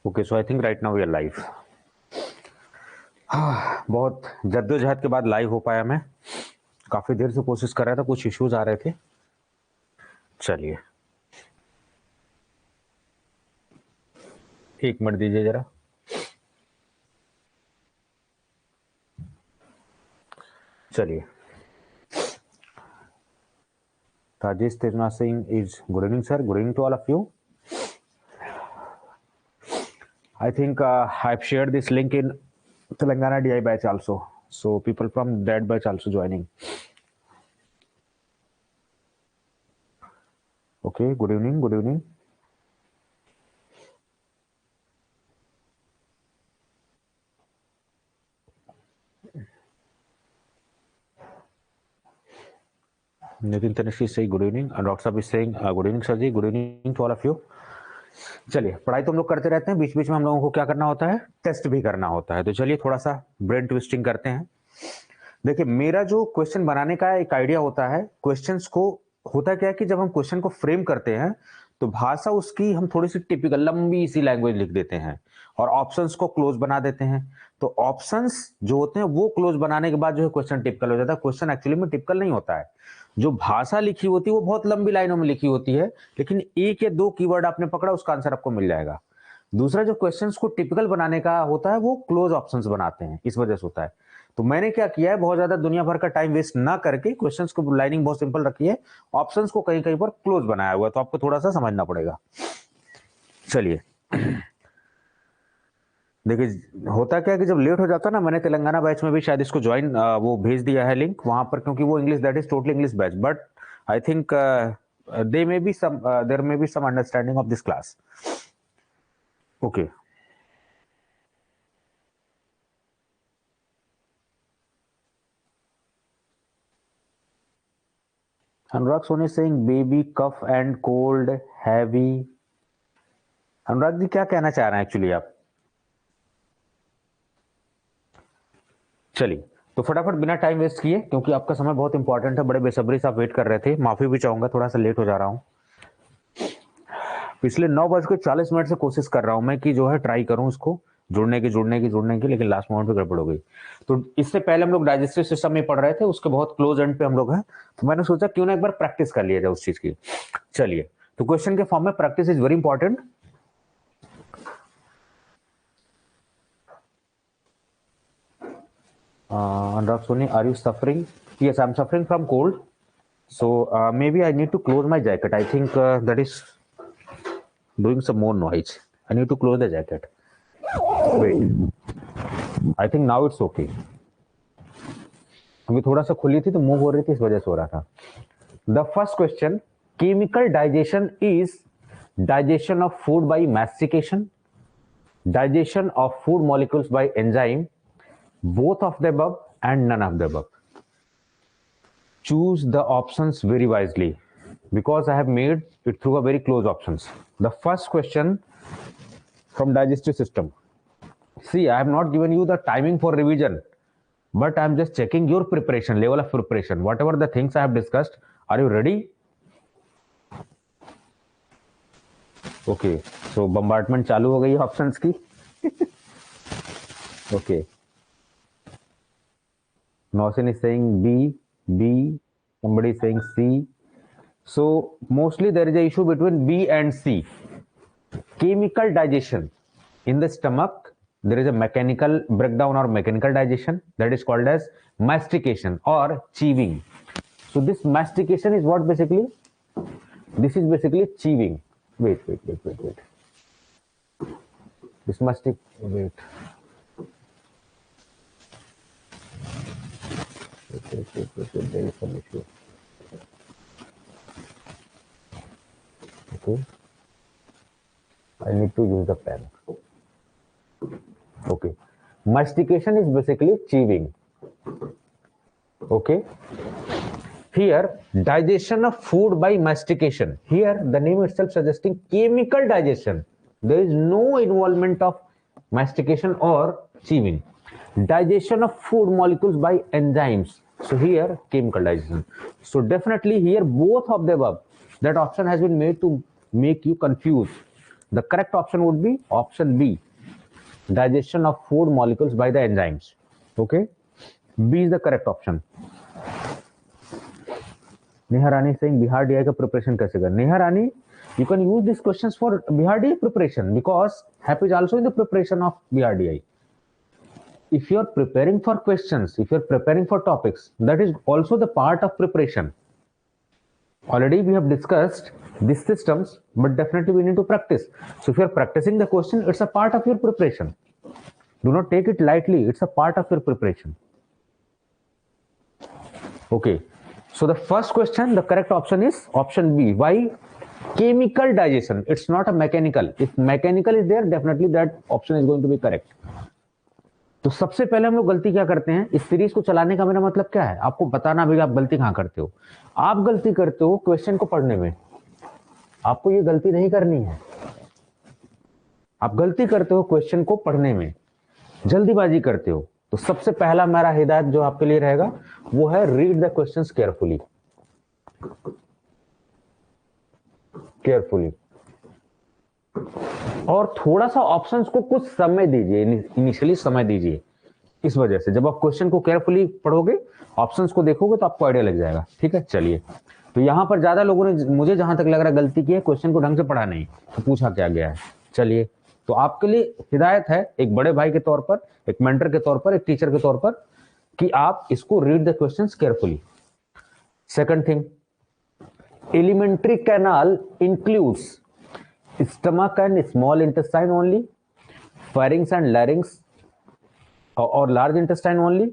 Okay, so I think right now we are live. बहुत जद्दोजहद के बाद लाइव हो पाया मैं। काफी देर से कोशिश कर रहा था, कुछ इश्यूज आ रहे थे। चलिए, एक मिनट दीजिए जरा। चलिए, Rajesh Tejna Singh is good evening sir, good evening to all of you. I think I've shared this link in Telangana DI batch also, so people from that batch also joining. Okay, good evening, good evening. Nitin Tanishri is saying good evening, and Dr. Saab is saying good evening sir ji, good evening to all of you. चलिए, पढ़ाई तो हम लोग करते रहते हैं, बीच बीच में हम लोगों को क्या करना होता है, टेस्ट भी करना होता है। तो चलिए थोड़ा सा ब्रेन ट्विस्टिंग करते हैं। देखिए, मेरा जो क्वेश्चन बनाने का एक आइडिया होता है, क्वेश्चंस को होता क्या है कि जब हम क्वेश्चन को फ्रेम करते हैं तो भाषा उसकी हम थोड़ी सी टिपिकल लंबी सी लैंग्वेज लिख देते हैं और ऑप्शंस को क्लोज बना देते हैं। तो ऑप्शंस जो होते हैं वो क्लोज बनाने के बाद जो है क्वेश्चन टिपिकल हो जाता है। क्वेश्चन एक्चुअली में टिपिकल नहीं होता है। जो भाषा लिखी होती है वो बहुत लंबी लाइनों में लिखी होती है, लेकिन एक या दो कीवर्ड आपने पकड़ा, उसका आंसर आपको मिल जाएगा। दूसरा जो क्वेश्चंस को टिपिकल बनाने का होता है वो क्लोज ऑप्शंस बनाते हैं, इस वजह से होता है। तो मैंने क्या किया है, बहुत ज्यादा दुनिया भर का टाइम वेस्ट ना करके क्वेश्चंस को लाइनिंग बहुत सिंपल रखी है, ऑप्शंस को कहीं कहीं पर क्लोज बनाया हुआ है। तो आपको थोड़ा सा समझना पड़ेगा। चलिए, देखिए होता क्या है कि जब लेट हो जाता है ना, मैंने तेलंगाना बैच में भी शायद इसको ज्वाइन वो भेज दिया है लिंक वहां पर, क्योंकि वो English that is totally English batch, but I think they may be some there may be some understanding of this class. Okay, Anurag Soni Singh baby cough and cold heavy. Anurag ji क्या कहना चाह रहे हैं एक्चुअली आप? चलिए, तो फटाफट बिना टाइम वेस्ट किए, क्योंकि आपका समय बहुत इंपॉर्टेंट है, बड़े बेसब्री से आप वेट कर रहे थे। माफी भी चाहूंगा, थोड़ा सा लेट हो जा रहा हूँ। पिछले 9:40 से कोशिश कर रहा हूं मैं कि जो है ट्राई करूं इसको जुड़ने की, लेकिन लास्ट मोमेंट पे गड़बड़ हो गई। तो इससे पहले हम लोग डाइजेस्टिव सिस्टम में पढ़ रहे थे, उसके बहुत क्लोज एंड पे हम लोग हैं। तो मैंने सोचा क्यों ना एक बार प्रैक्टिस कर लिया जाए उस चीज की। चलिए, तो क्वेश्चन के फॉर्म में practice is very important. Anurag Soni, are you suffering? Yes, I am suffering from cold, so maybe I need to close my jacket. I think that is doing some more noise. I need to close the jacket. Wait, I think now it's okay. अभी थोड़ा सा खुली थी तो move हो रही थी, इस वजह से हो रहा था। The first question, chemical digestion is digestion of food by mastication, digestion of food molecules by enzyme, both of the above and none of the above. Choose the options very wisely because I have made it through a very close options. The first question from digestive system. See, I have not given you the timing for revision, but I am just checking your preparation, level of preparation. Whatever the things I have discussed, are you ready? Okay, so bombardment चालू हो गई options की. Okay. Nausin is saying B, somebody is saying C. So mostly there is a issue between B and C. Chemical digestion. In the stomach, there is a mechanical breakdown or mechanical digestion that is called as mastication or chewing. So this mastication is what basically? This is basically chewing. Wait. This wait. There is some issue. Okay. I need to use the pen. Okay. Mastication is basically chewing. Okay. Here, digestion of food by mastication. Here, the name itself suggesting chemical digestion. There is no involvement of mastication or chewing. Digestion of food molecules by enzymes. So here, chemical digestion. So definitely here, both of the above. That option has been made to make you confused. The correct option would be option B, digestion of food molecules by the enzymes. Okay, B is the correct option. Neha Rani saying Bihar DI का preparation कैसे कर? Neha Rani, you can use these questions for Bihar DI preparation because HAP is also in the preparation of Bihar DI. If you are preparing for questions, if you are preparing for topics, that is also the part of preparation. Already we have discussed these systems, but definitely we need to practice. So if you are practicing the question, it's a part of your preparation. Do not take it lightly. It's a part of your preparation. Okay. So the first question, the correct option is option B. Why? Chemical digestion. It's not a mechanical. If mechanical is there, definitely that option is going to be correct. तो सबसे पहले हम लोग गलती क्या करते हैं, इस सीरीज को चलाने का मेरा मतलब क्या है, आपको बताना भी आप गलती कहां करते हो। आप गलती करते हो क्वेश्चन को पढ़ने में, आपको ये गलती नहीं करनी है। आप गलती करते हो क्वेश्चन को पढ़ने में, जल्दीबाजी करते हो। तो सबसे पहला मेरा हिदायत जो आपके लिए रहेगा वो है रीड द क्वेश्चंस केयरफुली। और थोड़ा सा ऑप्शंस को कुछ समय दीजिए, इनिशियली समय दीजिए। इस वजह से जब आप क्वेश्चन को केयरफुली पढ़ोगे, ऑप्शंस को देखोगे तो आपको आइडिया लग जाएगा। ठीक है, चलिए। तो यहां पर ज्यादा लोगों ने, मुझे जहां तक लग रहा है, गलती की है, क्वेश्चन को ढंग से पढ़ा नहीं, तो पूछा क्या गया है। चलिए, तो आपके लिए हिदायत है एक बड़े भाई के तौर पर, एक मेंटर के तौर पर, एक टीचर के तौर पर, कि आप इसको read the questions carefully. Second thing, alimentary canal includes stomach and small intestine only, pharynx and larynx or large intestine only,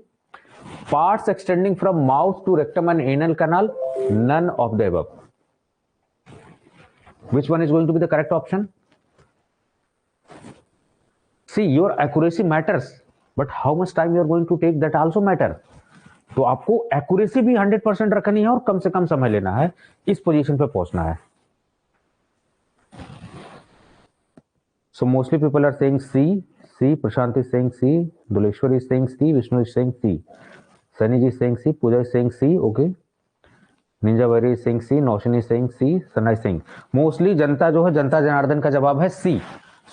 parts extending from mouth to rectum and anal canal, none of the above. Which one is going to be the correct option? See, your accuracy matters, but how much time you are going to take, that also matter. तो आपको accuracy भी 100% रखनी है और कम से कम समय लेना है, इस पोजीशन पे पहुंचना है। So mostly people are saying C. Prashant is saying C. Duleshwar is saying C. Vishnu is saying C. Sunny ji is saying C. Pooja is saying C. Okay. Ninja Varry is saying C. Notion is saying C. Sanna is saying. Mostly जनता जो है, जनता जनार्दन का जवाब है C.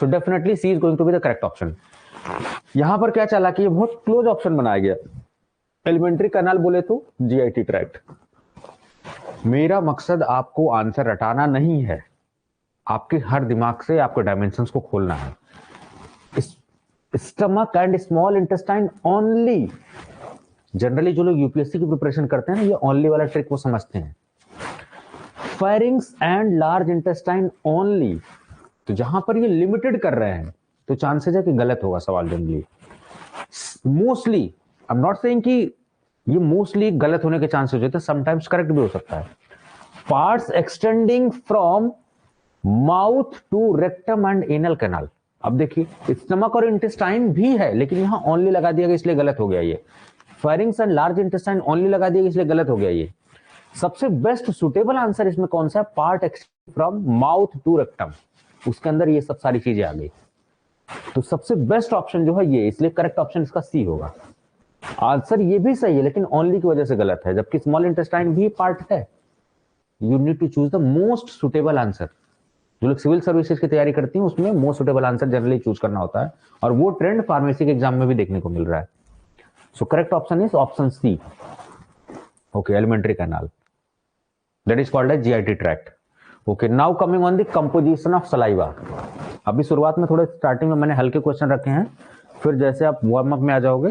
So definitely C is going to be the correct option. यहाँ पर क्या चला कि ये बहुत क्लोज ऑप्शन बनाया गया। एलिमेंट्री कैनाल बोले तो GIT ट्रैक्ट। मेरा मकसद आपको आंसर रटाना नहीं है, आपके हर दिमाग से आपको डायमेंशंस को खोलना है। Stomach and small intestine only, generally जो लोग यूपीएससी की प्रिपरेशन करते हैं ना, ये ओनली वाला ट्रिक वो समझते हैं। Pharynx and large intestine only, तो जहां पर ये लिमिटेड कर रहे हैं तो चांसेस है कि गलत होगा सवाल generally. Mostly, I am not saying कि ये मोस्टली गलत होने के चांसेस होते हैं, समटाइम्स करेक्ट भी हो सकता है। Parts extending from mouth to rectum and anal canal, अब देखिए स्टमक और इंटेस्टाइन भी है, लेकिन यहां ओनली लगा दिया गया इसलिए गलत हो गया ये। Pharynx and large intestine only लगा दिया गया इसलिए गलत हो गया ये। सबसे बेस्ट सुटेबल आंसर इसमें कौन सा है? Part extend from mouth to rectum, उसके अंदर ये सब सारी चीजें आ गई। तो सबसे बेस्ट ऑप्शन जो है ये, इसलिए करेक्ट ऑप्शन इसका सी होगा। आंसर ये भी सही है लेकिन ओनली की वजह से गलत है, जबकि स्मॉल इंटेस्टाइन भी पार्ट है। You need to choose the most suitable answer. जो लोग सिविल सर्विसेज की तैयारी करती हैं उसमें most suitable answer generally choose करना होता है, और वो ट्रेंड फार्मेसी के एग्जाम में भी देखने को मिल रहा है। So correct option is option C. Okay, elementary canal, that is called as GIT tract. Okay, now coming on the composition of saliva. अभी शुरुआत में थोड़े स्टार्टिंग में मैंने हल्के क्वेश्चन रखे हैं, फिर जैसे आप वार्म अप में आ जाओगे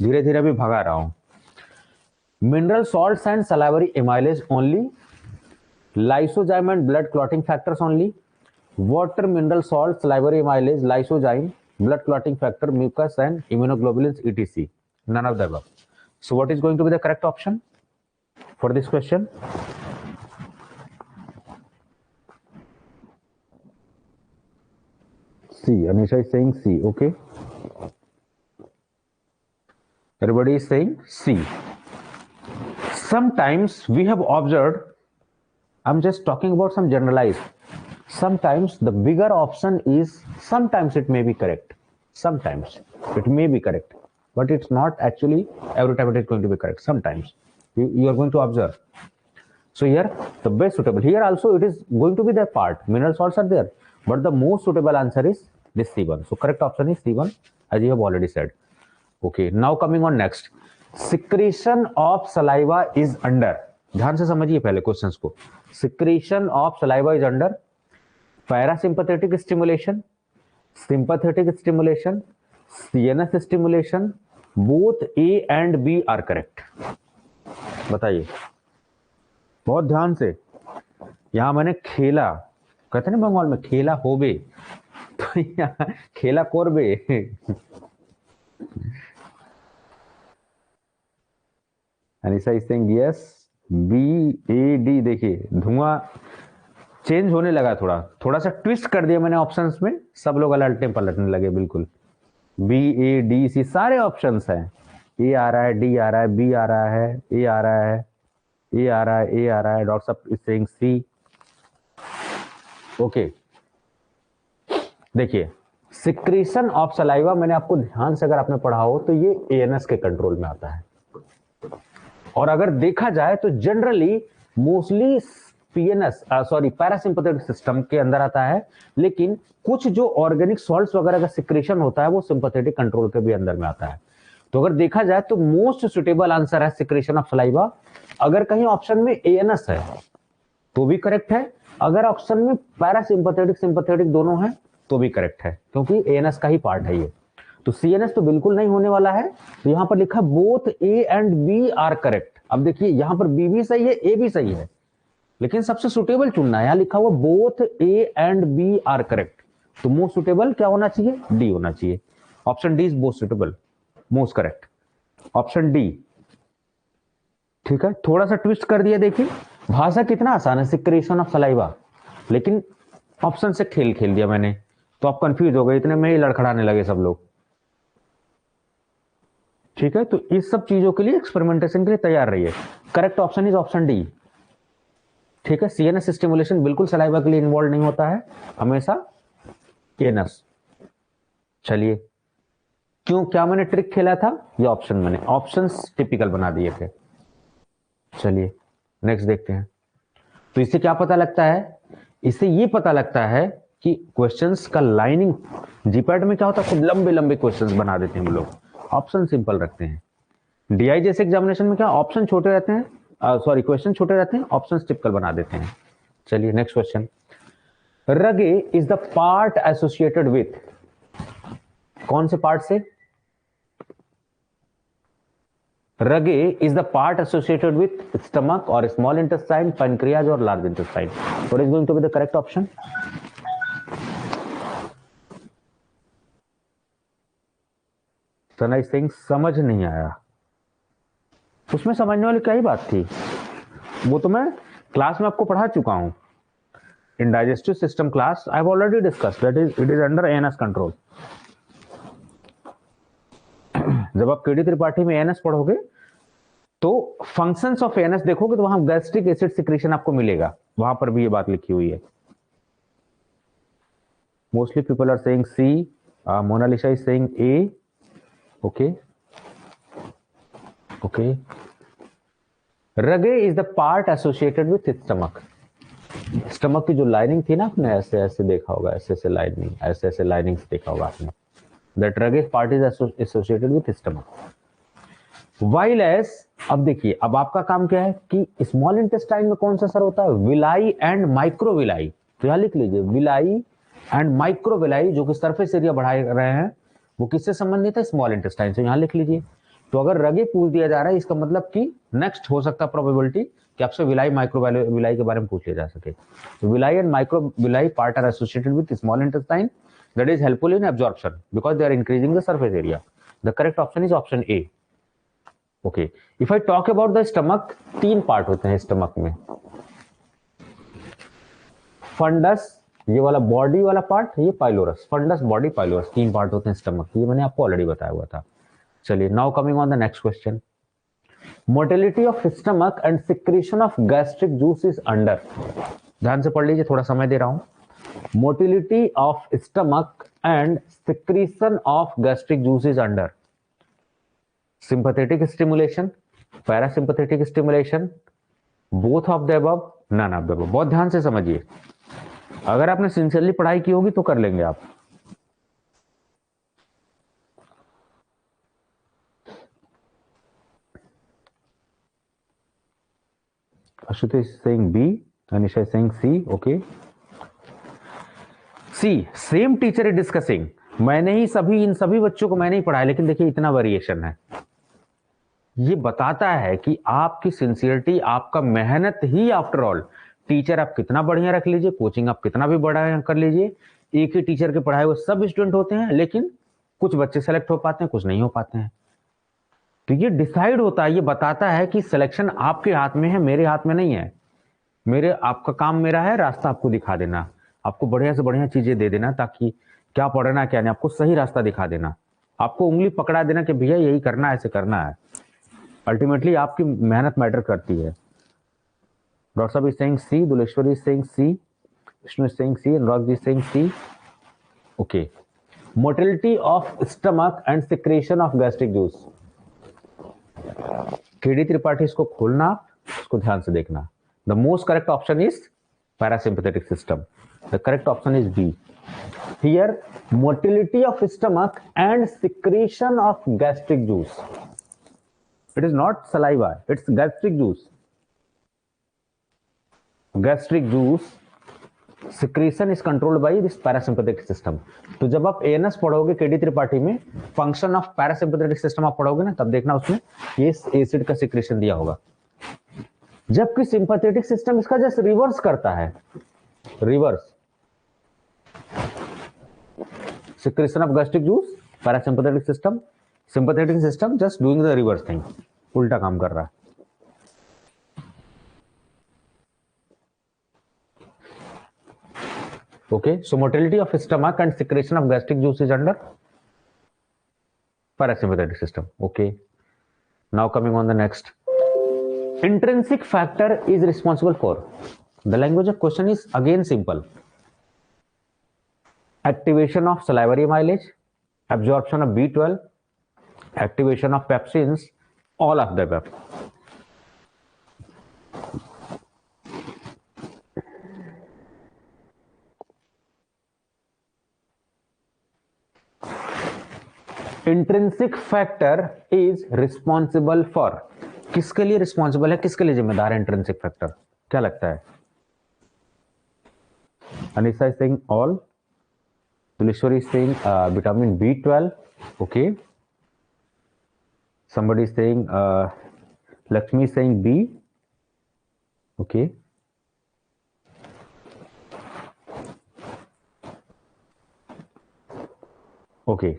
धीरे धीरे भी भगा रहा हूं। Mineral salts and salivary amylase only, lysozyme and blood clotting factors only, water, mineral salt, salivary amylase, lysozyme, blood clotting factor, mucus and immunoglobulins etc. None of the above. So what is going to be the correct option for this question? C. Anisha is saying C. Okay, everybody is saying C. Sometimes we have observed, I'm just talking about some generalized. Sometimes the bigger option is, sometimes it may be correct. Sometimes it may be correct, but it's not actually every time it is going to be correct. Sometimes you are going to observe. So here the best suitable, here also it is going to be their part. Mineral salts are there. but the most suitable answer is this C1. So correct option is C1, as you have already said. Okay, now coming on next, secretion of saliva is under. ध्यान से समझिए पहले questions को. Secretion of saliva is under parasympathetic stimulation, sympathetic stimulation, CNS stimulation. Both A and B are correct. बताइए, बहुत ध्यान से. यहां मैंने खेला, कहते ना बंगाल में खेला होबे, तो यहाँ खेला कोरबे. Anisha is saying yes, B A D. देखिए धुआं चेंज होने लगा, थोड़ा सा ट्विस्ट कर दिया मैंने ऑप्शंस में, सब लोग अलटने पलटने लगे बिल्कुल. बी ए डी सी सारे ऑप्शंस हैं. ए आ रहा है, डी आ रहा है, बी आ रहा है, ए आ रहा है, ए आ रहा है, ए आ रहा है. डॉक्टर साहब इज सेइंग सी. ओके, देखिए सिक्रीशन ऑफ सलाइवा, मैंने आपको ध्यान से अगर आपने पढ़ा हो तो ये एएनएस के कंट्रोल में आता है. और अगर देखा जाए तो generally mostly PNS parasympathetic system के अंदर आता है, लेकिन कुछ जो ऑर्गेनिक सॉल्ट्स वगैरह का सिक्रेशन होता है वो सिंपैथेटिक कंट्रोल के भी अंदर में आता है. तो अगर देखा जाए तो मोस्ट सुटेबल आंसर है सिक्रेशन ऑफ सलाइवा. अगर कहीं ऑप्शन में एएनएस है तो भी करेक्ट है, अगर ऑप्शन में पैरासिम्पैथेटिक सिंपैथेटिक दोनों है तो भी करेक्ट है, क्योंकि एएनएस का ही पार्ट है ये. तो सीएनएस तो बिल्कुल नहीं होने वाला है. तो यहां पर लिखा both A and B are correct. अब देखिए यहां पर बी भी सही है, ए भी सही है, लेकिन सबसे सुटेबल चुनना है. यहां लिखा हुआ both A and B are correct, तो मोस्ट सुटेबल क्या होना चाहिए? डी होना चाहिए. Option D is most suitable, most correct. Option D. ठीक है, थोड़ा सा ट्विस्ट कर दिया. देखिए भाषा कितना आसान है, सिक्रेशन ऑफ सलाइवा, लेकिन ऑप्शन से खेल दिया मैंने, तो आप कंफ्यूज हो गए. इतने में ही लड़खड़ाने लगे सब लोग. ठीक है, तो इस सब चीजों के लिए एक्सपेरिमेंटेशन के लिए तैयार रहिए. Correct option is option D. ठीक है, सीएनएस स्टिमुलेशन बिल्कुल सलाइवा के लिए इन्वॉल्व नहीं होता है, हमेशा एएनएस. चलिए, क्यों, क्या मैंने ट्रिक खेला था? ये ऑप्शन मैंने ऑप्शंस टिपिकल बना दिए थे. चलिए नेक्स्ट देखते हैं. तो इससे क्या पता लगता है? इससे ये पता लगता है कि क्वेश्चंस का लाइनिंग, जीपैट में क्या होता है, खूब लंबे लंबे क्वेश्चंस बना देते हैं हम लोग, ऑप्शन सिंपल रखते हैं. डीआई जैसे एग्जामिनेशन में क्या ऑप्शन छोटे रहते हैं, क्वेश्चन छोटे रहते हैं, ऑप्शन टिपिकल बना देते हैं. चलिए next question. Rugae is the part associated with, कौन से पार्ट से? Rugae is the part associated with stomach और स्मॉल इंटेस्टाइन, पैनक्रियाज और large intestine. What is going to be the correct option? Sanai Singh समझ नहीं आया. उसमें समझने वाली क्या ही बात थी, वो तो मैं क्लास में आपको पढ़ा चुका हूं. In digestive system class I have already discussed that it is under ANS control. जब आप केडी त्रिपाठी में एएनएस पढ़ोगे तो फंक्शंस ऑफ एएनएस देखोगे तो वहां गैस्ट्रिक एसिड सिक्रेशन आपको मिलेगा, वहां पर भी ये बात लिखी हुई है. Mostly people are saying C, Monalisa is saying A. Okay okay. Rugae is the part associated with stomach. Stomach की जो लाइनिंग थी ना, आपने ऐसे ऐसे देखा होगा, ऐसे ऐसे लाइनिंग, ऐसे ऐसे लाइनिंग्स देखा होगा आपने. That rugae part is associated with stomach. While S, अब देखिए, अब आपका काम क्या है कि स्मॉल इंटेस्टाइन में कौन सा सर होता है? Villi and microvilli. तो यहां लिख लीजिए विलाई एंड माइक्रोविलाई, जो कि सरफेस एरिया बढ़ा रहे हैं, वो किससे संबंधित है? स्मॉल इंटेस्टाइन से. यहां लिख लीजिए. तो अगर रगे पूछ दिया जा रहा है, इसका मतलब कि नेक्स्ट हो सकता है प्रोबेबिलिटी कि आपसे विलाई माइक्रोविलाई के बारे में पूछ लिया जा सके. तो villi and microvilli part are associated with small intestine, that is helpful in absorption because they are increasing the surface area. The correct option is option A. Okay, if I talk about the stomach, तीन part होते हैं stomach में. Funds, ये वाला body वाला part, ये pylorus. Funds, body, pylorus, तीन part होते हैं स्टमक. ये मैंने आपको ऑलरेडी बताया हुआ था. चलिए, now coming on the next question. Motility of stomach and secretion of gastric juice is under. ध्यान से पढ़ लीजिए, थोड़ा समय दे रहा हूं. Motility of stomach and secretion of gastric juice is under sympathetic stimulation, parasympathetic stimulation, both of the above, none of the above. बहुत ध्यान से समझिए. अगर आपने सिंसियरली पढ़ाई की होगी तो कर लेंगे आप। Ashutosh is saying B, Anisha is saying C, okay. C, same teacher is discussing. मैंने ही इन सभी बच्चों को मैंने ही पढ़ाया, लेकिन देखिए इतना वेरिएशन है। ये बताता है कि आपकी सिंसियरिटी, आपका मेहनत ही आफ्टर ऑल, टीचर आप कितना बढ़िया रख लीजिए, कोचिंग आप कितना भी बड़ा कर लीजिए, एक ही टीचर के पढ़ाए हुए सब स्टूडेंट होते हैं, लेकिन कुछ बच्चे सेलेक्ट हो पाते हैं, कुछ नहीं हो पाते हैं। तो ये डिसाइड होता है, ये बताता है कि सिलेक्शन आपके हाथ में है, मेरे हाथ में नहीं है। आपका काम मेरा है रास्ता आपको दिखा देना, आपको बढ़िया से बढ़िया चीजें दे देना, ताकि क्या पढ़ना क्या नहीं, आपको सही रास्ता दिखा देना, आपको उंगली पकड़ा देना कि भैया यही करना है, ऐसे करना है। अल्टीमेटली आपकी मेहनत मैटर करती है। डॉक्टर साहब is saying C, Duleshwari is saying C, Vishnu is saying C, Anurag ji is saying C, okay. Motility of stomach and secretion of gastric juice. KD Tripathi, इसको खोलना, इसको ध्यान से देखना। The most correct option is parasympathetic system. The correct option is B. Here, motility of stomach and secretion of gastric juice. It is not saliva, it's gastric juice. Gastric juice secretion is controlled by this parasympathetic system. तो जब आप ANS पढ़ोगे KD Tripathi में, function of parasympathetic system आप पढ़ोगे ना, तब देखना उसमें ये एसिड का सिक्रेशन दिया होगा, जबकि सिंपैथेटिक सिस्टम इसका जस्ट रिवर्स करता है। Reverse secretion of gastric juice, parasympathetic system, sympathetic system just doing the reverse thing, उल्टा काम कर रहा है। Okay, so motility of stomach and secretion of gastric juice is under parasympathetic system. Okay, now coming on the next, intrinsic factor is responsible for, the language of question is again simple, activation of salivary amylase, absorption of B12, activation of pepsins, all of the above. intrinsic factor is responsible for, किसके लिए responsible है, किसके लिए जिम्मेदार है intrinsic factor, क्या लगता है? Anisha is saying all, Tuleshwari is saying vitamin B12, okay, somebody is saying Lakshmi is saying B, okay, okay.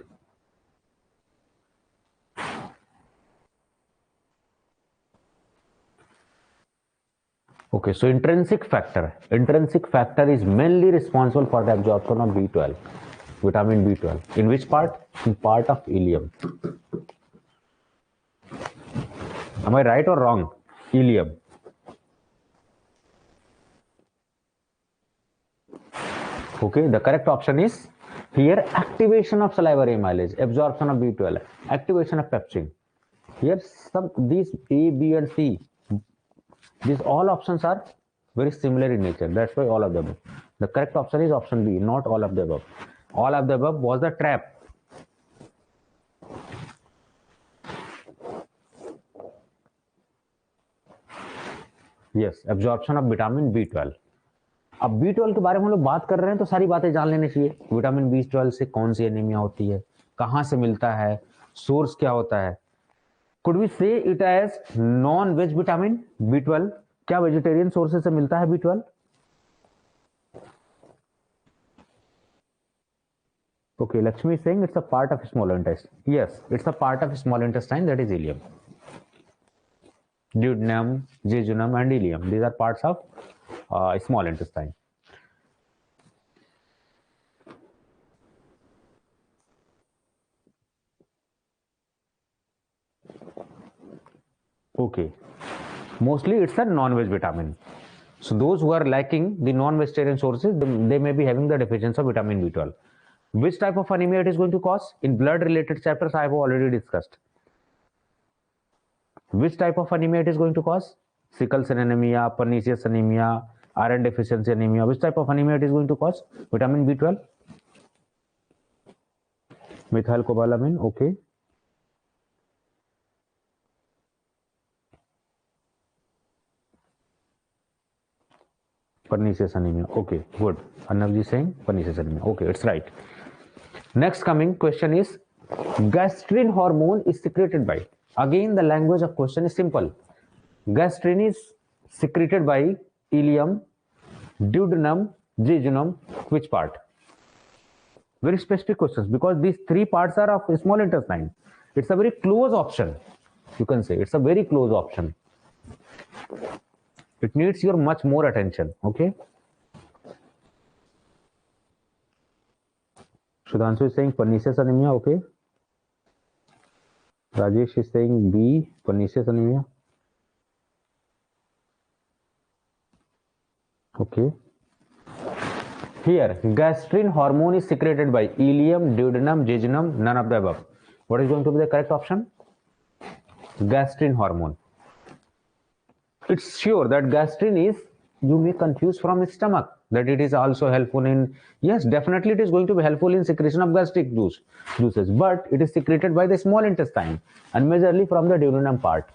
Okay, so intrinsic factor is mainly responsible for the absorption of B12, vitamin B12. In which part? In part of ileum. Am I right or wrong? Ileum. Okay, the correct option is here, activation of salivary amylase, absorption of B12, activation of pepsin. Here these A, B and C, these all options are very similar in nature. That's why all of the above. The correct option is option B, not all of the above. All of the above was the trap. Yes, absorption of vitamin B12. अब B12 के बारे में हम लोग बात कर रहे हैं तो सारी बातें जान लेनी चाहिए। विटामिन B12 से कौन सी एनीमिया होती है, कहां से मिलता है, सोर्स क्या होता है। Could we say it as non-veg vitamin B12? क्या वेजिटेरियन सोर्सेज से मिलता है B12? Okay, Lakshmi is saying it's a part of small intestine. Yes, it's a part of small intestine, that is ileum. Duodenum, jejunum and ileum. These are parts of small intestine. Okay, mostly it's a non-veg vitamin. So those who are lacking the non-vegetarian sources, they may be having the deficiency of vitamin B12. Which type of anemia it is going to cause? In blood-related chapters, I have already discussed. Which type of anemia it is going to cause? Sickle cell anemia, pernicious anemia, iron deficiency anemia. Which type of anemia it is going to cause? Vitamin B12, methylcobalamin. Okay. Pernicious anemia. Okay, good. Arnavji saying pernicious anemia. Okay, it's right. Next coming question is, gastrin hormone is secreted by. Again, the language of question is simple. Gastrin is secreted by ileum, duodenum, jejunum. Which part? Very specific questions, because these three parts are of small intestine. It's a very close option. You can say it's a very close option. It needs your much more attention. Okay. Sudhanshu is saying pernicious anemia. Okay. Rajesh is saying B, pernicious anemia. Okay. Here, gastrin hormone is secreted by ileum, duodenum, jejunum, none of the above. What is going to be the correct option? Gastrin hormone. It's sure that gastrin is, you may confuse from stomach, that it is also helpful in, yes, definitely it is going to be helpful in secretion of gastric juices, but it is secreted by the small intestine and majorly from the duodenum part.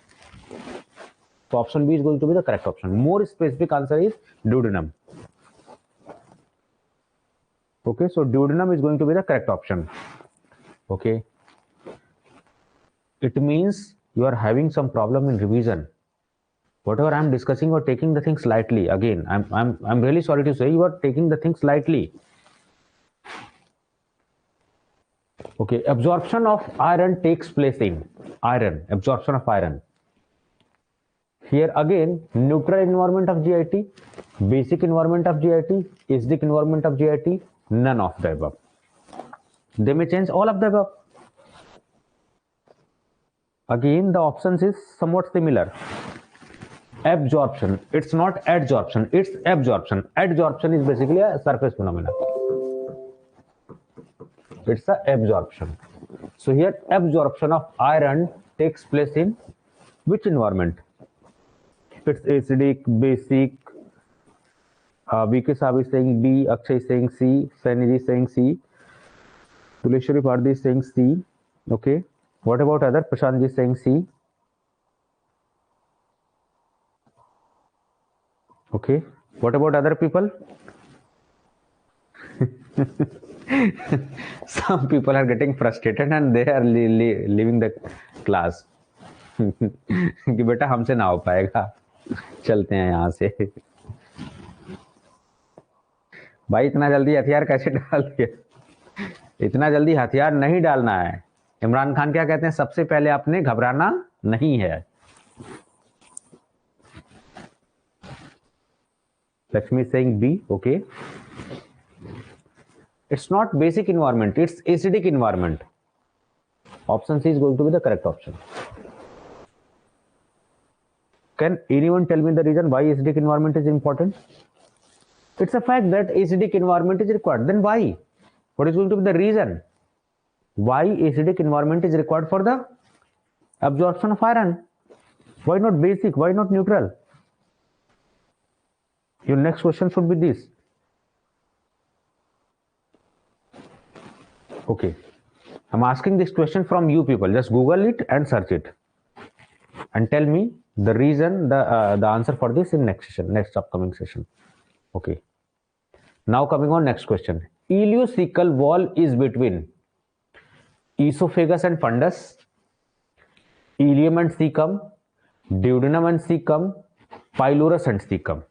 So option B is going to be the correct option. More specific answer is duodenum. Okay, so duodenum is going to be the correct option. Okay, it means you are having some problem in revision. Whatever I am discussing, you are taking the things lightly. Again, I'm really sorry to say, you are taking the things lightly. Okay, absorption of iron takes place in absorption of iron. Here again, neutral environment of GIT, basic environment of GIT, acidic environment of GIT, none of the above. They may change all of the above. Again, the options is somewhat similar. Absorption, it's not adsorption, it's absorption. Adsorption is basically a surface phenomenon. It's a absorption. So here absorption of iron takes place in which environment? It's acidic, basic. VK Saab is saying B, Akshay is saying C, Saniji is saying C, Tuleshwari Bharti is saying C. Okay. What about other? Prashant is saying C. Okay. What about other people? Some people are getting frustrated and they are leaving the class. कि बेटा हमसे ना हो पाएगा, चलते हैं यहाँ से. भाई इतना जल्दी हथियार कैसे डाल दिया? इतना जल्दी हथियार नहीं डालना है. इमरान खान क्या कहते हैं? सबसे पहले आपने घबराना नहीं है. Lakshmi is saying B. Okay. It's not basic environment, it's acidic environment. Option C is going to be the correct option. Can anyone tell me the reason why acidic environment is important? It's a fact that acidic environment is required. Then why? What is going to be the reason why acidic environment is required for the absorption of iron? Why not basic? Why not neutral? Your next question should be this. Okay, I'm asking this question from you people. Just Google it and search it, and tell me the reason, the answer for this in next session, next upcoming session. Okay. Now coming on next question. Ileocecal wall is between esophagus and fundus, ileum and cecum, duodenum and cecum, pylorus and cecum.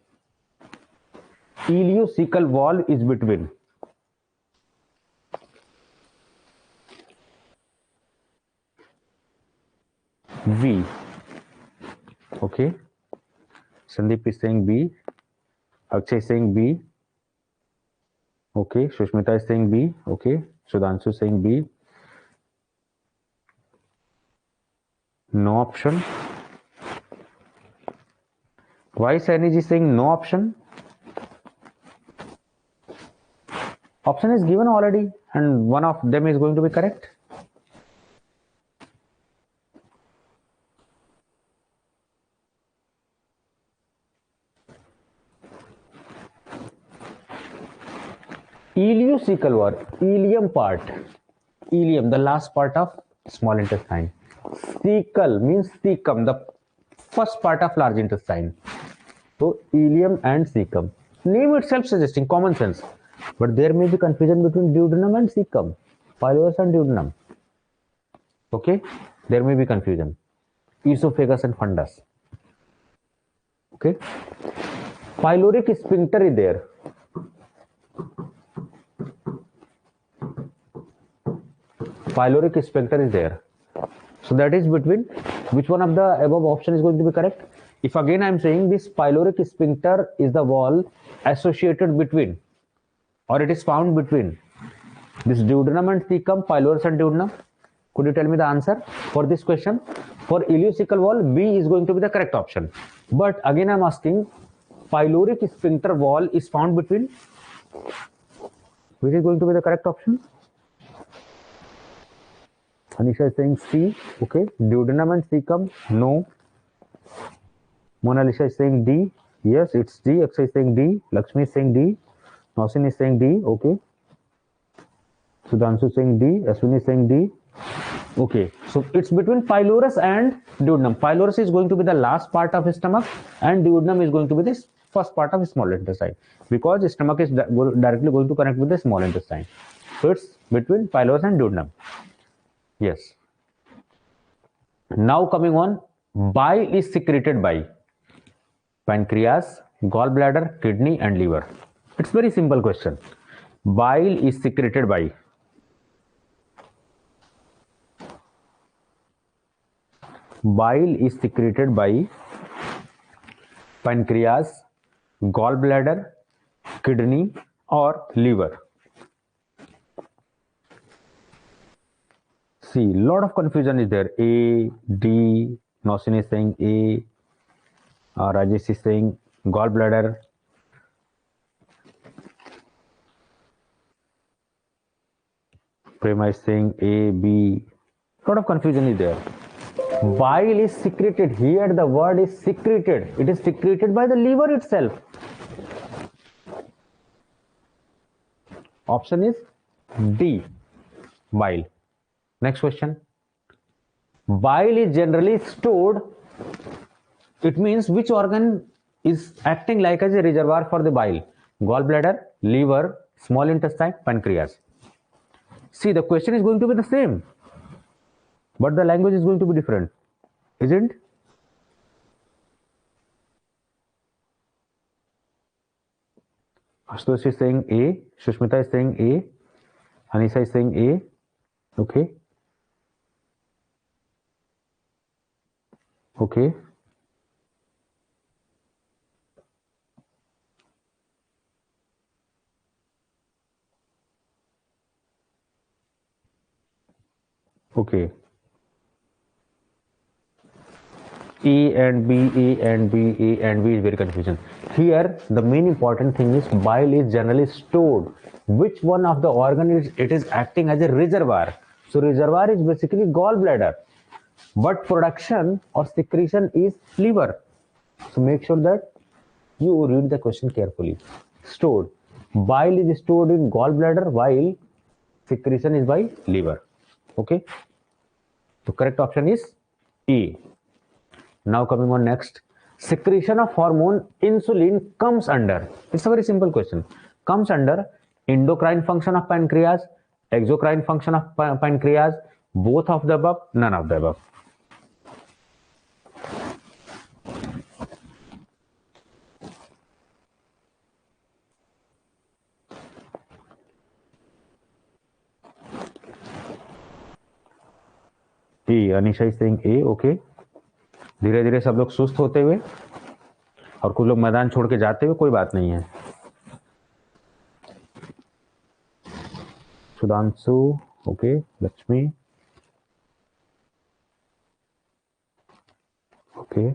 Ileocecal wall is between V. Okay. Sandeep is saying B. Akshay is saying B. Okay. Shushmita is saying B. Okay. Sudhanshu is saying B. No option. Why Sainij is saying no option? Option is given already and one of them is going to be correct. Ileocecal wall, ileum part, ileum, the last part of small intestine. Cecal means cecum, the first part of large intestine. So ileum and cecum. Name itself suggesting common sense, but there may be confusion between duodenum and cecum, pylorus and duodenum. Okay, there may be confusion. Esophagus and fundus. Okay, pyloric sphincter is there. Pyloric sphincter is there. So that is between, which one of the above option is going to be correct? If again I am saying this pyloric sphincter is the wall associated between, or it is found between this duodenum and cecum, pylorus and duodenum, could you tell me the answer for this question? For ileocecal wall, B is going to be the correct option. But again I am asking, pyloric sphincter wall is found between, which is going to be the correct option? Anisha is saying C. Okay, duodenum and cecum, no. Mona Lisa is saying D. Yes, it's D. Akshay is saying D. Lakshmi is saying D. Nausin is saying D. Okay. Sudhanshu is saying D. Ashwini is saying D. Okay, so it's between pylorus and duodenum. Pylorus is going to be the last part of stomach, and duodenum is going to be this first part of small intestine, because the stomach is directly going to connect with the small intestine. So it's between pylorus and duodenum. Yes. Now coming on, bile is secreted by pancreas, gallbladder, kidney and liver. It's very simple question. Bile is secreted by pancreas, gallbladder, kidney or liver. See, lot of confusion is there. A, D, Nausin is saying A, Rajesh is saying gallbladder. Prema is saying A, B. Lot of confusion is there. Bile is secreted. Here the word is secreted. It is secreted by the liver itself. Option is D, bile. Next question. Bile is generally stored. It means which organ is acting like as a reservoir for the bile? Gallbladder, liver, small intestine, pancreas. See, the question is going to be the same, but the language is going to be different, isn't? Ashutosh is saying A, Shushmita is saying A, Anisa is saying A. Okay. Okay. Okay. A and B, A and B, A and B is very confusing. Here, the main important thing is bile is generally stored. Which one of the organ is it is acting as a reservoir? So reservoir is basically gallbladder, but production or secretion is liver. So make sure that you read the question carefully. Stored. Bile is stored in gallbladder while secretion is by liver. Okay. So correct option is E. Now coming on next, secretion of hormone insulin comes under. It's a very simple question. Comes under endocrine function of pancreas, exocrine function of pancreas, both of the above, none of the above. A. Anisha is saying A. Okay. धीरे धीरे सब लोग सुस्त होते हुए और कुछ लोग मैदान छोड़ के जाते हुए, कोई बात नहीं है. Sudhanshu, okay. Lakshmi, okay.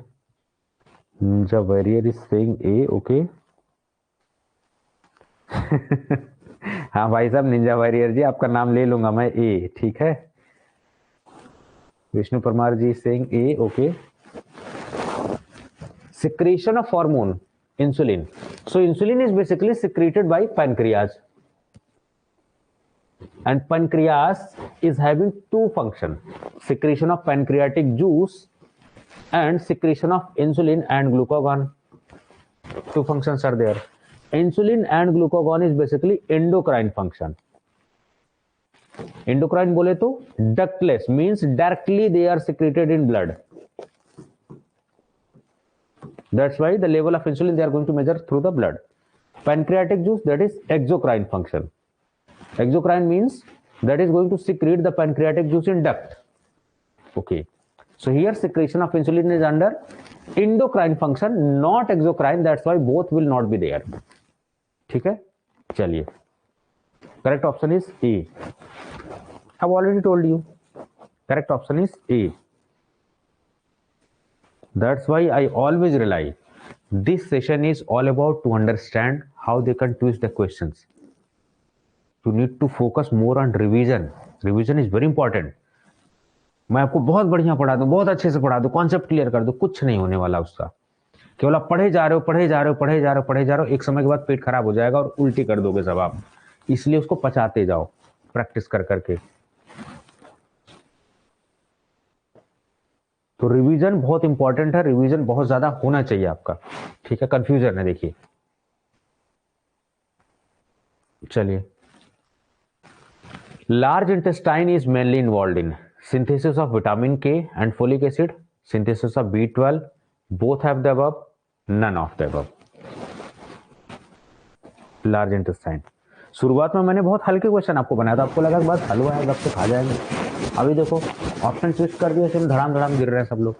Ninja warrior is saying A. Okay. हाँ भाई साहब, निंजा वॉरियर जी, आपका नाम ले लूंगा मैं. ए, ठीक है. Vishnu Parmar ji saying A. Okay. Secretion of hormone insulin. So insulin is basically secreted by pancreas. and pancreas is having two functions, secretion of pancreatic juice and secretion of insulin and glucagon. Two functions are there. Insulin and glucagon is basically endocrine function. Endocrine बोले तो ductless means directly they are secreted in blood. That's why the level of insulin they are going to measure through the blood. Pancreatic juice, that is exocrine function. Exocrine means that is going to secrete the pancreatic juice in duct. Okay. So here secretion of insulin is under endocrine function, not exocrine. That's why both will not be there. ठीक है, चलिए. Correct option is A. I've already told you. Correct option is A. That's why I always rely. This session is all about to understand how they can twist the questions. You need to focus more on revision. Revision is very important. मैं आपको बहुत बढ़िया पढ़ा दूं, बहुत अच्छे से पढ़ा दूं, कॉन्सेप्ट क्लियर कर दूं, कुछ नहीं होने वाला उसका. केवल आप पढ़े जा रहे हो, एक समय के बाद पेट खराब हो जाएगा और उल्टी कर दोगे सब आप. इसलिए उसको पचाते जाओ प्रैक्टिस कर करके. तो रिवीजन बहुत इंपॉर्टेंट है, रिवीजन बहुत ज्यादा होना चाहिए आपका. ठीक है, कंफ्यूजन है. देखिए चलिए, large intestine is mainly involve in synthesis of vitamin K and folic acid, synthesis of B12, both have the above, none of the above. Large intestine. शुरुआत में मैंने बहुत हल्के क्वेश्चन आपको बनाया था, आपको लगा बस हलवा है, गप से खा जाएंगे. अभी देखो ऑप्शन स्विच कर दिया, सिर्फ धड़ाम धड़ाम गिर रहे हैं सब लोग.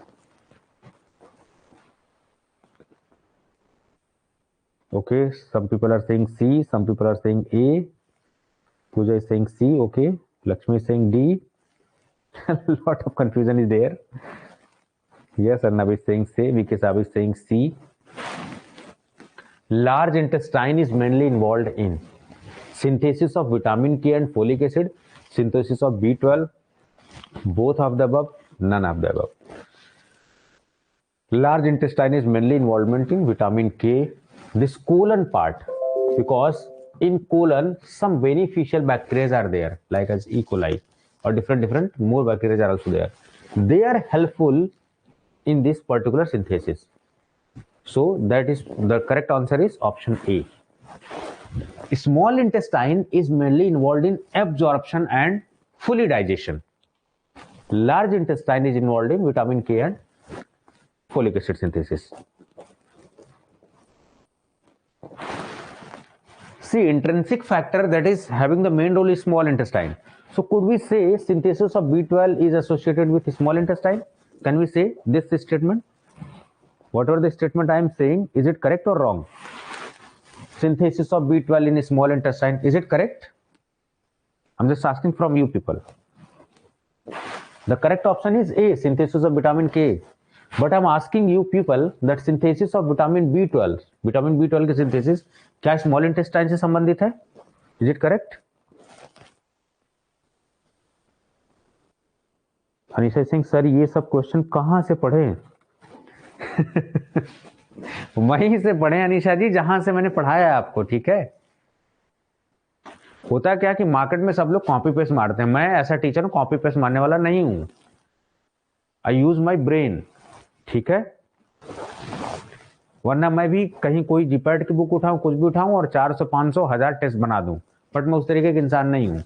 Okay, some people are saying C, some people are saying A. Pooja is saying C. Okay, Lakshmi is saying D. A lot of confusion is there. Yes, Arnab is saying C. VK Saab is saying C. Large intestine is mainly involved in synthesis of vitamin K and folic acid, synthesis of B12, both of the above, none of the above. Large intestine is mainly involvement in vitamin K, this colon part, because in colon some beneficial bacteria are there, like as E. coli. Or different more bacteria are also there. They are helpful in this particular synthesis. So that is the correct answer is option A. Small intestine is mainly involved in absorption and fully digestion. Large intestine is involved in vitamin K and folic acid synthesis. See, intrinsic factor that is having the main role is small intestine. So could we say synthesis of B12 is associated with small intestine? Can we say this statement? Whatever the statement I am saying, is it correct or wrong? Synthesis of B12 in small intestine, is it correct? I'm just asking from you people. The correct option is A, synthesis of vitamin K. But I'm asking you people that synthesis of vitamin B12 की synthesis क्या small intestine से संबंधित है? Is it correct? Anisha Singh sir ये सब question कहाँ से पढ़े? वहीं से पढ़े अनिशा जी जहां से मैंने पढ़ाया है आपको. ठीक है, होता क्या कि मार्केट में सब लोग कॉपी पेस्ट मारते हैं. मैं ऐसा टीचर हूं, कॉपी पेस्ट मारने वाला नहीं हूं. आई यूज माई ब्रेन. ठीक है, वरना मैं भी कहीं कोई जीपैट की बुक उठाऊं, कुछ भी उठाऊं और 400 500 1000 टेस्ट बना दूं, बट मैं उस तरीके का इंसान नहीं हूं.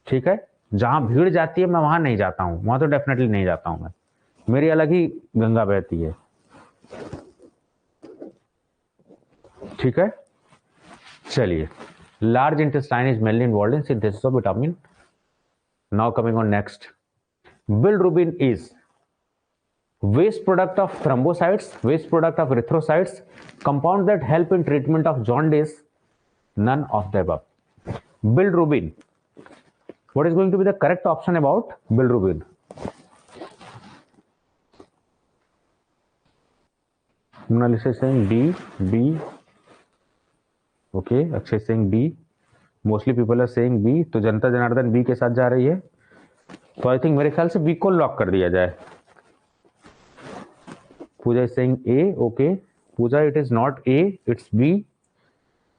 ठीक है, जहां भीड़ जाती है मैं वहां नहीं जाता हूं, वहां तो डेफिनेटली नहीं जाता हूं. मैं, मेरी अलग ही गंगा बहती है. ठीक है, चलिए, large intestine is mainly involve in synthesis of vitamin. Now coming on next, bilirubin is waste product of thrombocytes, waste product of erythrocytes, compounds that help in treatment of jaundice, none of the above. Bilirubin, what is going to be the correct option about bilirubin? Monalisa is saying D. Okay, Akshay is saying B. Mostly people are saying B. तो जनता Janardan B के साथ जा रही है. तो I think मेरे ख्याल से B को लॉक कर दिया जाए. Pooja is saying A. Okay, Pooja, it is not A, it's B.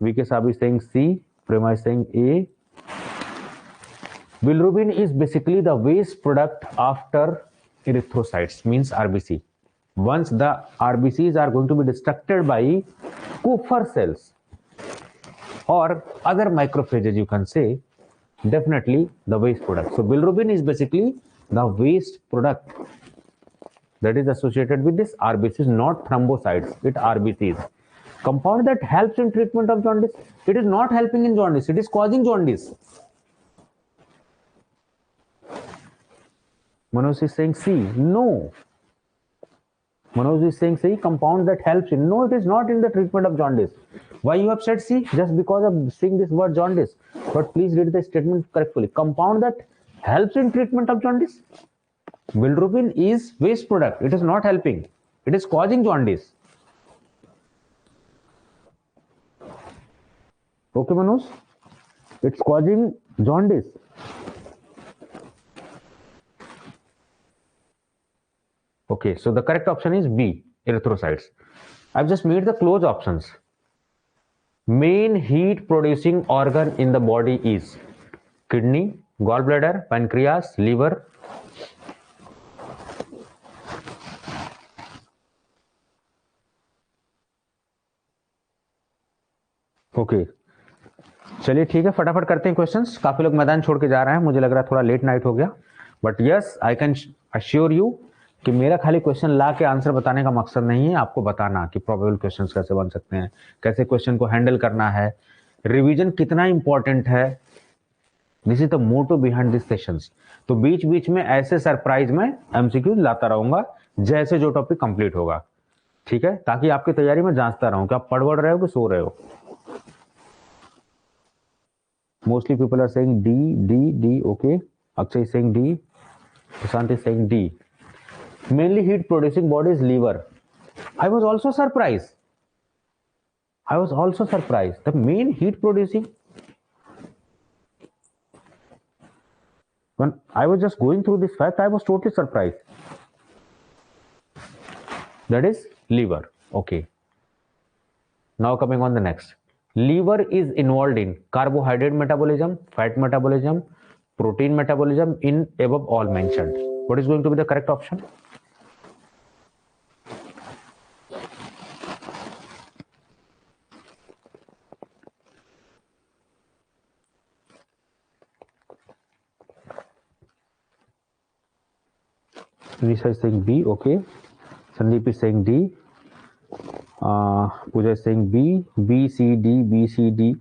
VK Saab is saying C. Prema is saying A. Bilirubin is basically the waste product after erythrocytes, means RBC. Once the RBCs are going to be destructed by Kupffer cells or other macrophages, you can say, definitely the waste product. So bilirubin is basically the waste product that is associated with this RBCs, not thrombocytes, it RBCs. Compound that helps in treatment of jaundice. It is not helping in jaundice, it is causing jaundice. Manoj is saying C. No. Manoj is saying C, compound that helps in. No, it is not in the treatment of jaundice. Why you have said C? Just because of seeing this word jaundice. But please read the statement correctly. Compound that helps in treatment of jaundice. Bilirubin is waste product. It is not helping. It is causing jaundice. Okay, Manoj? It's causing jaundice. Okay, so the correct option is B, erythrocytes. I've just made the close options. Main heat producing organ in the body is kidney, gallbladder, pancreas, liver. Okay चलिए ठीक है, फटाफट करते हैं questions. काफी लोग मैदान छोड़ के जा रहे हैं, मुझे लग रहा है थोड़ा लेट नाइट हो गया. But yes, I can assure you कि मेरा खाली क्वेश्चन ला के आंसर बताने का मकसद नहीं है, आपको बताना कि प्रोबेबल क्वेश्चंस कैसे बन सकते हैं, कैसे क्वेश्चन को हैंडल करना है, रिवीजन कितना इंपॉर्टेंट है. This is the motto behind this sessions. तो बीच बीच में ऐसे सरप्राइज में एमसीक्यू लाता रहूंगा जैसे जो टॉपिक कंप्लीट होगा, ठीक है, ताकि आपकी तैयारी में जांचता रहूं कि आप पढ़ रहे हो कि सो रहे हो. Mostly people are saying D, D, D. Okay. Akshay is saying D. Prashant is saying D. Mainly heat producing body is liver. I was also surprised. The main heat producing. When I was just going through this fact, I was totally surprised. That is liver. Okay. Now coming on the next. Liver is involved in carbohydrate metabolism, fat metabolism, protein metabolism in above all mentioned. What is going to be the correct option? Lisa is saying B. Okay. Sandeep is saying D. Pooja is saying B. B, C, D, B, C, D.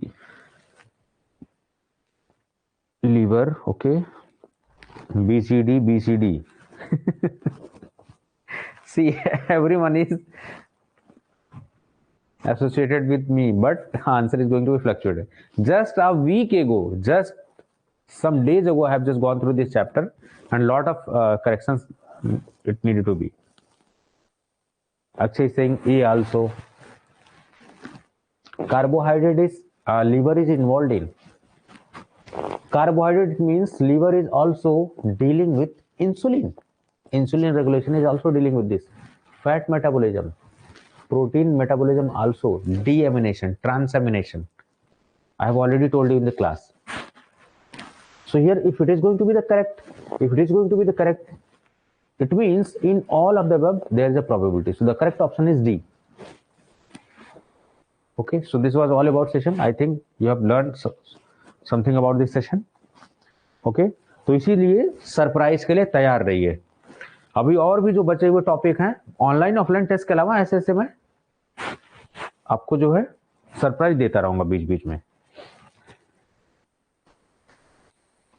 Liver. Okay. B, C, D, B, C, D. See, everyone is associated with me, but answer is going to be fluctuated. Just a week ago, just some days ago, I have just gone through this chapter and lot of corrections it needed to be. Akshay is saying A also. Carbohydrate is liver is involved in. Carbohydrate means liver is also dealing with insulin. Insulin regulation is also dealing with this. Fat metabolism, protein metabolism also, deamination, transamination. I have already told you in the class. So here, if it is going to be the correct, it means in all of the above there is a probability. So the correct option is D. Okay, so this was all about session. I think you have learned something about this session. Okay, तो इसीलिए surprise के लिए तैयार रहिए. अभी और भी जो बचे हुए टॉपिक हैं ऑनलाइन ऑफलाइन टेस्ट के अलावा ऐसे मैं आपको जो है सरप्राइज देता रहूंगा बीच बीच में,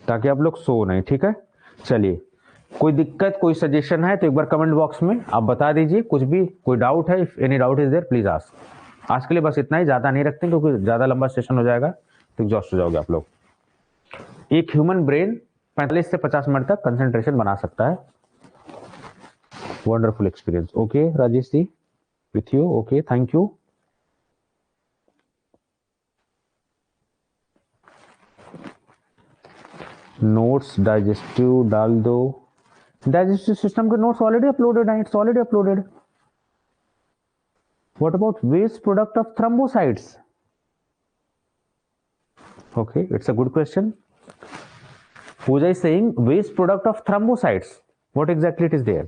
ताकि आप लोग सो नहीं. ठीक है, चलिए, कोई दिक्कत कोई सजेशन है तो एक बार कमेंट बॉक्स में आप बता दीजिए. कुछ भी कोई डाउट है, if any doubt is there please ask. आज के लिए बस इतना ही, ज्यादा नहीं रखते क्योंकि ज्यादा लंबा सेशन हो जाएगा तो एग्जॉस्ट हो जाओगे आप लोग. एक ह्यूमन ब्रेन 45 से 50 मिनट तक कंसंट्रेशन बना सकता है. Wonderful experience. Okay Rajesh ji, with you. Okay, thank you. Notes digestive डाल दो. डाइजेस्टिव सिस्टम के नोट्स ऑलरेडी अपलोडेड हैं. It's already uploaded. What about waste product of thrombocytes? Okay, it's a good question. Pooja is saying waste product of thrombocytes. What exactly it is there?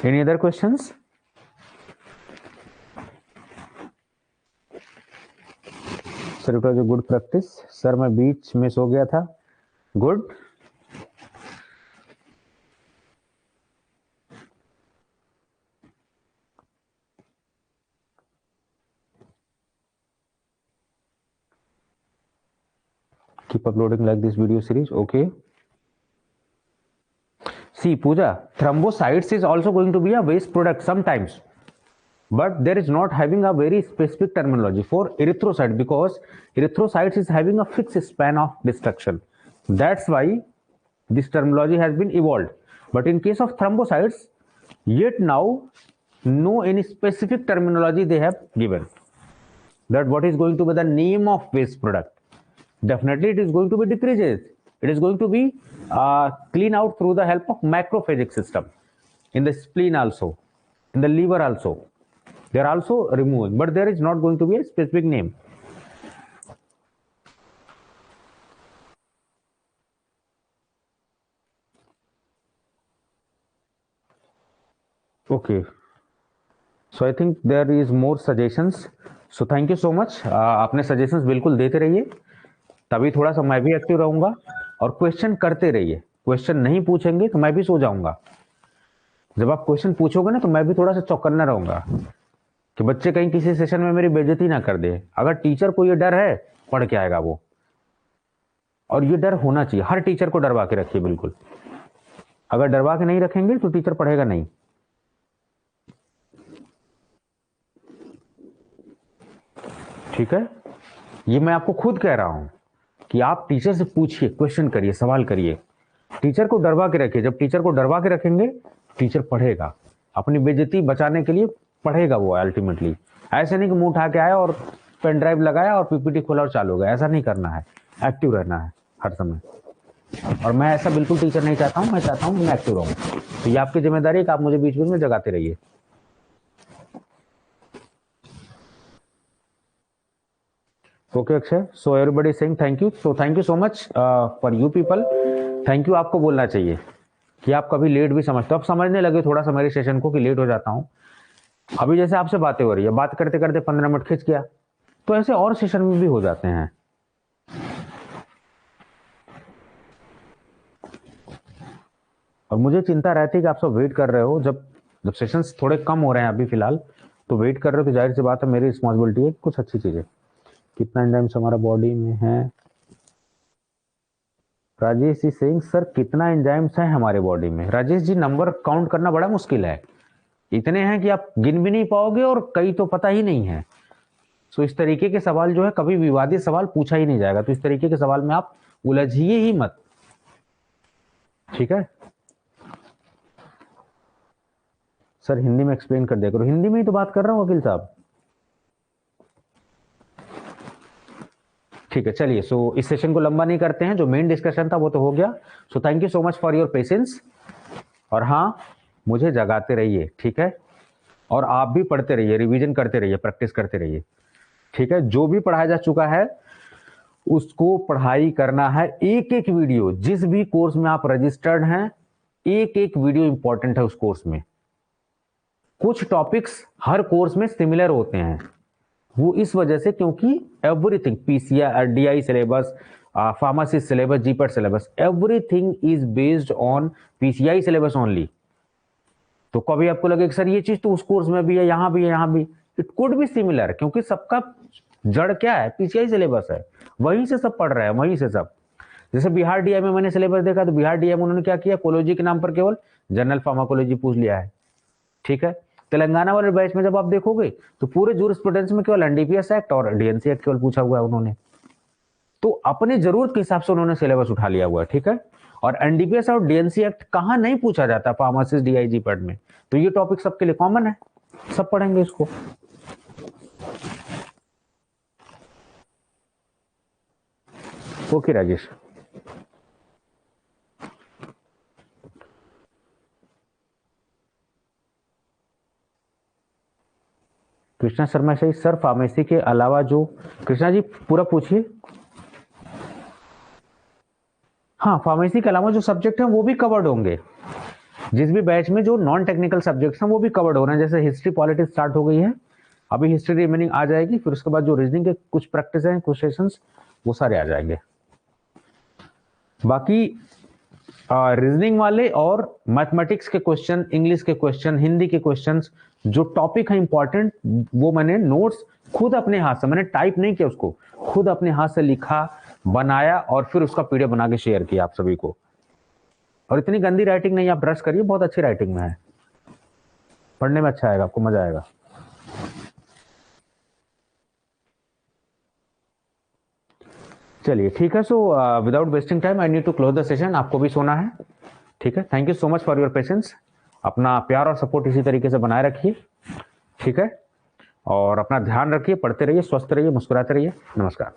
Any other questions? Sir, it was a good practice. Sir, मैं बीच में सो गया था. Good. Keep uploading like this video series. Okay. See, Pooja, thrombocytes is also going to be a waste product sometimes, but there is not having a very specific terminology for erythrocyte, because erythrocytes is having a fixed span of destruction. That's why this terminology has been evolved. But in case of thrombocytes, yet now no any specific terminology they have given that what is going to be the name of waste product. Definitely it is going to be decreases. It is going to be clean out through the help of macrophage system, in the spleen also, in the liver also. They are also removing, but there is not going to be a specific name. Okay. So I think there is more suggestions. So thank you so much. आपने suggestions बिल्कुल देते रहिए, तभी थोड़ा सा मैं भी active रहूंगा. और क्वेश्चन करते रहिए. क्वेश्चन नहीं पूछेंगे तो मैं भी सो जाऊंगा. जब आप क्वेश्चन पूछोगे ना तो मैं भी थोड़ा सा चौकन्ना रहूंगा कि बच्चे कहीं किसी सेशन में मेरी बेइज्जती ना कर दे. अगर टीचर को ये डर है, पढ़ के आएगा वो. और ये डर होना चाहिए. हर टीचर को डरवा के रखिए बिल्कुल. अगर डरवा के नहीं रखेंगे तो टीचर पढ़ेगा नहीं. ठीक है, ये मैं आपको खुद कह रहा हूं कि आप टीचर से पूछिए, क्वेश्चन करिए, सवाल करिए. टीचर को डरवा के रखिए. जब टीचर को डरवा के रखेंगे, टीचर पढ़ेगा. अपनी बेइज्जती बचाने के लिए पढ़ेगा वो अल्टीमेटली. ऐसे नहीं कि मुंह उठा के आया और पेन ड्राइव लगाया और पीपीटी खोला और चालू हो गया. ऐसा नहीं करना है. एक्टिव रहना है हर समय. और मैं ऐसा बिल्कुल टीचर नहीं चाहता हूं. मैं चाहता हूं मैं एक्टिव रहूं. तो ये आपकी जिम्मेदारी है कि आप मुझे बीच बीच में जगाते रहिए. Okay Akshay. So everybody saying thank you. So thank you so much for you people. Thank you आपको बोलना चाहिए कि आप कभी लेट भी समझते हो. आप समझने लगे थोड़ा सा मेरे सेशन को कि लेट हो जाता हूं. अभी जैसे आपसे बातें हो रही है, बात करते करते 15 मिनट खिंच गया, तो ऐसे और सेशन में भी हो जाते हैं. और मुझे चिंता रहती है कि आप सब वेट कर रहे हो. जब जब सेशंस थोड़े कम हो रहे हैं अभी फिलहाल, तो वेट कर रहे हो, तो जाहिर सी बात है मेरी रिस्पॉन्सिबिलिटी है कुछ अच्छी चीजें. कितना एंजाइम्स हमारा बॉडी में है? राजेश जी सेइंग सर कितना एंजाइम्स है हमारे बॉडी में? राजेश जी, नंबर काउंट करना बड़ा मुश्किल है. इतने हैं कि आप गिन भी नहीं पाओगे और कई तो पता ही नहीं है. सो इस तरीके के सवाल जो है कभी विवादित सवाल पूछा ही नहीं जाएगा. तो इस तरीके के सवाल में आप उलझिए ही मत. ठीक है सर, हिंदी में एक्सप्लेन कर दिया करो. हिंदी में ही तो बात कर रहा हूँ वकील साहब. ठीक है, चलिए. सो इस सेशन को लंबा नहीं करते हैं. जो मेन डिस्कशन था वो तो हो गया. So thank you so much for your patience. और हाँ, मुझे जगाते रहिए. ठीक है, और आप भी पढ़ते रहिए, रिवीजन करते रहिए, प्रैक्टिस करते रहिए. ठीक है, जो भी पढ़ाया जा चुका है उसको पढ़ाई करना है. एक एक वीडियो, जिस भी कोर्स में आप रजिस्टर्ड हैं, एक एक वीडियो इंपॉर्टेंट है उस कोर्स में. कुछ टॉपिक्स हर कोर्स में सिमिलर होते हैं. वो इस वजह से क्योंकि everything, PCI, DI syllabus, pharmacy syllabus, GPAT syllabus, everything is based on PCI syllabus only. तो कभी आपको लगे कि सर ये चीज तो उस कोर्स में भी है, यहां भी है, यहां भी. इट कुड बी सिमिलर, क्योंकि सबका जड़ क्या है? पीसीआई सिलेबस है. वहीं से सब पढ़ रहे हैं, वहीं से सब. जैसे बिहार डीआई में मैंने सिलेबस देखा, तो बिहार डीआई में उन्होंने क्या किया? कोलोजी के नाम पर केवल जनरल फार्माकोलॉजी पूछ लिया है. ठीक है, तेलंगाना वाले बैच में जब आप देखोगे तो पूरे जूरिस्प्रूडेंस में केवल एनडीपीएस एक्ट और डीएनसी एक्ट केवल पूछा हुआ है उन्होंने. तो अपने जरूरत के हिसाब से उन्होंने सिलेबस उठा लिया हुआ है. ठीक है, और एनडीपीएस और डीएनसी एक्ट कहां नहीं पूछा जाता? फार्मासिस्ट डीआईजी पढ़ में. तो ये टॉपिक सबके लिए कॉमन है, सब पढ़ेंगे इसको. ओके राजेश. कृष्णा शर्मा सही सर, फार्मेसी के अलावा जो, कृष्णा जी पूरा पूछिए। हाँ, फार्मेसी के अलावा जो सब्जेक्ट हैं वो भी कवर्ड होंगे। जिस भी बैच में जो नॉन टेक्निकल सब्जेक्ट्स हैं वो भी कवर्ड हो रहे हैं। जैसे हिस्ट्री पॉलिटिक्स स्टार्ट हो गई है, अभी हिस्ट्री रिमेनिंग आ जाएगी, फिर उसके बाद जो रीजनिंग के कुछ प्रैक्टिस हैं, कुछ सेशंस, वो सारे आ जाएंगे। बाकी रीजनिंग वाले और मैथमेटिक्स के क्वेश्चन, इंग्लिश के क्वेश्चन, हिंदी के क्वेश्चंस, जो टॉपिक है इंपॉर्टेंट, वो मैंने नोट्स खुद अपने हाथ से, मैंने टाइप नहीं किया उसको, खुद अपने हाथ से लिखा, बनाया और फिर उसका पीडीएफ बना के शेयर किया आप सभी को। और इतनी गंदी राइटिंग नहीं, आप ब्रश करिए, बहुत अच्छी राइटिंग में है, पढ़ने में अच्छा आएगा, आपको मजा आएगा। चलिए ठीक है, so without wasting time I need to close the session, आपको भी सोना है। ठीक है, thank you so much for your patience. अपना प्यार और सपोर्ट इसी तरीके से बनाए रखिए, ठीक है, और अपना ध्यान रखिए, पढ़ते रहिए, स्वस्थ रहिए, मुस्कुराते रहिए। नमस्कार।